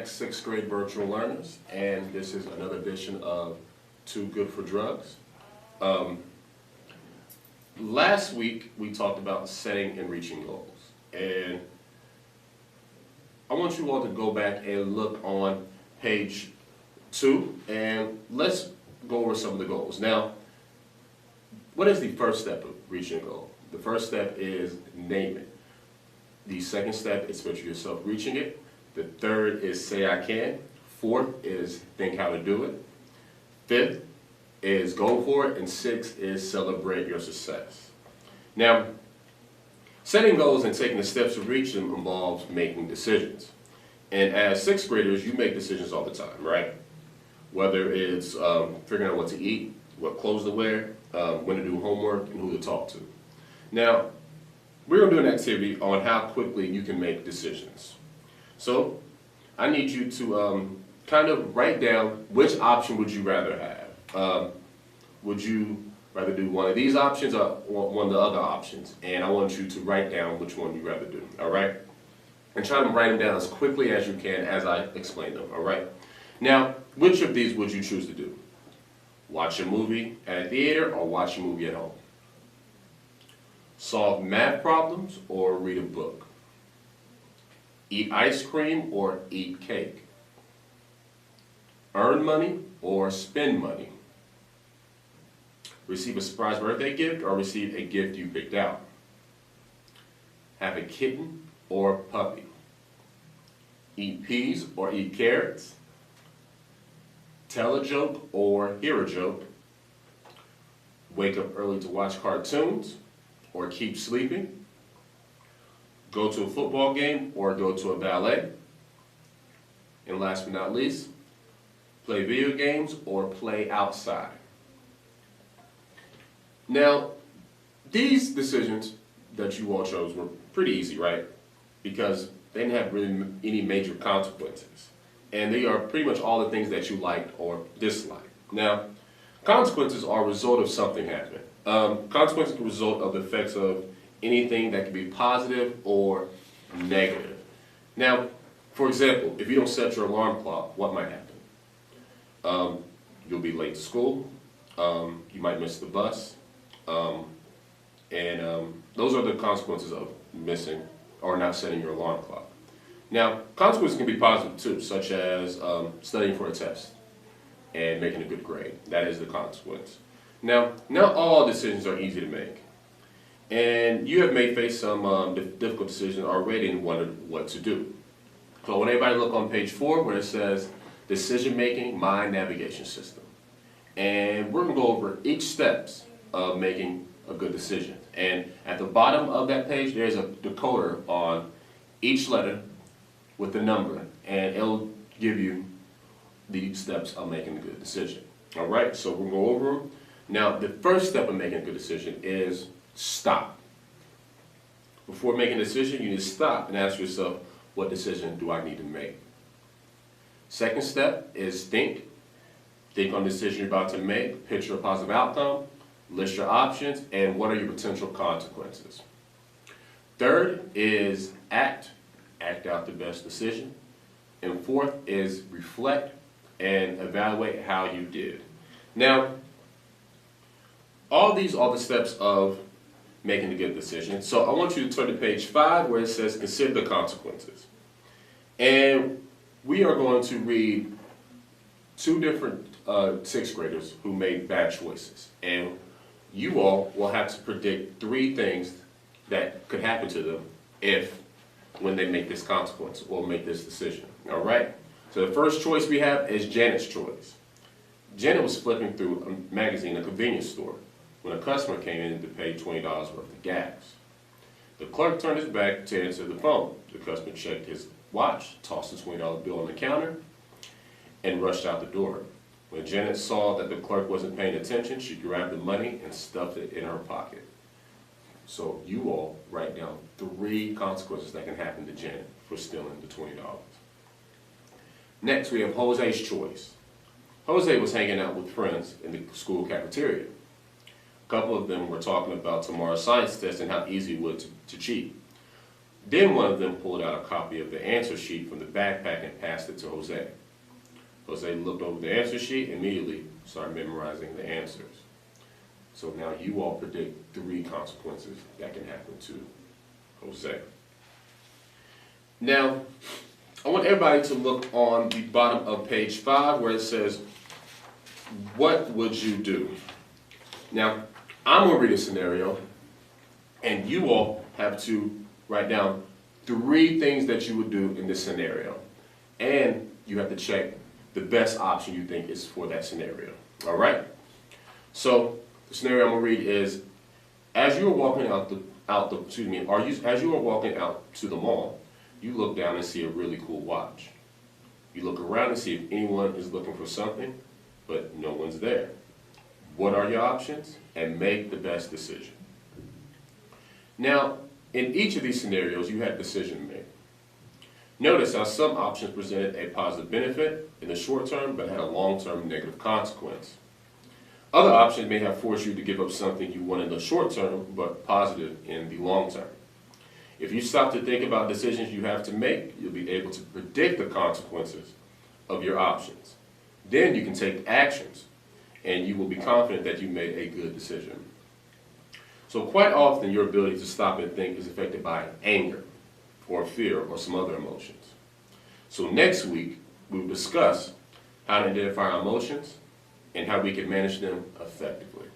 back, 6th grade virtual learners, and this is another edition of Too Good for Drugs. Last week we talked about setting and reaching goals, and I want you all to go back and look on page 2, and let's go over some of the goals. Now, what is the first step of reaching a goal? The first step is name it. The second step is picture yourself reaching it. The third is say I can. Fourth is think how to do it. Fifth is go for it. And sixth is celebrate your success. Now, setting goals and taking the steps to reach them involves making decisions. And as 6th graders, you make decisions all the time, right? Whether it's figuring out what to eat, what clothes to wear, when to do homework, and who to talk to. Now, we're going to do an activity on how quickly you can make decisions. So, I need you to kind of write down which option would you rather have. Would you rather do one of these options or one of the other options? And I want you to write down which one you'd rather do, all right? And try to write them down as quickly as you can as I explain them, all right? Now, which of these would you choose to do? Watch a movie at a theater or watch a movie at home? Solve math problems or read a book? Eat ice cream or eat cake? Earn money or spend money? Receive a surprise birthday gift or receive a gift you picked out? Have a kitten or puppy? Eat peas or eat carrots? Tell a joke or hear a joke? Wake up early to watch cartoons or keep sleeping? Go to a football game or go to a ballet? And last but not least, play video games or play outside. Now, these decisions that you all chose were pretty easy, right? Because they didn't have really any major consequences. And they are pretty much all the things that you liked or disliked. Now, consequences are a result of something happening. Consequences are a result of the effects of anything that can be positive or negative. Now, for example, if you don't set your alarm clock, what might happen? You'll be late to school, you might miss the bus, and those are the consequences of missing or not setting your alarm clock. Now, consequences can be positive too, such as studying for a test and making a good grade. That is the consequence. Now, not all decisions are easy to make. And you have faced some difficult decisions already and wondered what to do. So I want everybody to look on page 4 where it says Decision Making Mind Navigation System. And we're going to go over each steps of making a good decision. And at the bottom of that page, there's a decoder on each letter with the number, and it'll give you the steps of making a good decision. All right, so we'll go over them. Now, the first step of making a good decision is stop. Before making a decision, you need to stop and ask yourself, what decision do I need to make? Second step is think. Think on the decision you're about to make, picture a positive outcome, list your options, and what are your potential consequences. Third is act. Act out the best decision. And fourth is reflect and evaluate how you did. Now, all these are the steps of making a good decision. So I want you to turn to page 5 where it says consider the consequences. And we are going to read 2 different 6th graders who made bad choices. And you all will have to predict 3 things that could happen to them when they make this consequence or make this decision. All right? So the first choice we have is Janet's choice. Janet was flipping through a magazine at a convenience store when a customer came in to pay $20 worth of gas. The clerk turned his back to answer the phone. The customer checked his watch, tossed the $20 bill on the counter, and rushed out the door. When Janet saw that the clerk wasn't paying attention, she grabbed the money and stuffed it in her pocket. So you all write down 3 consequences that can happen to Janet for stealing the $20. Next, we have Jose's choice. Jose was hanging out with friends in the school cafeteria. A couple of them were talking about tomorrow's science test and how easy it was to cheat. Then one of them pulled out a copy of the answer sheet from the backpack and passed it to Jose. Jose looked over the answer sheet and immediately started memorizing the answers. So now you all predict 3 consequences that can happen to Jose. Now, I want everybody to look on the bottom of page 5 where it says, what would you do? Now, I'm going to read a scenario, and you all have to write down 3 things that you would do in this scenario. And you have to check the best option you think is for that scenario. All right? So, the scenario I'm going to read is, as you are walking as you are walking out to the mall, you look down and see a really cool watch. You look around and see if anyone is looking for something, but no one's there. What are your options? And make the best decision. Now, in each of these scenarios, you had a decision to make. Notice how some options presented a positive benefit in the short term, but had a long-term negative consequence. Other options may have forced you to give up something you want in the short term, but positive in the long term. If you stop to think about decisions you have to make, you'll be able to predict the consequences of your options. Then you can take actions, and you will be confident that you made a good decision. So quite often, your ability to stop and think is affected by anger, or fear, or some other emotions. So next week, we will discuss how to identify our emotions and how we can manage them effectively.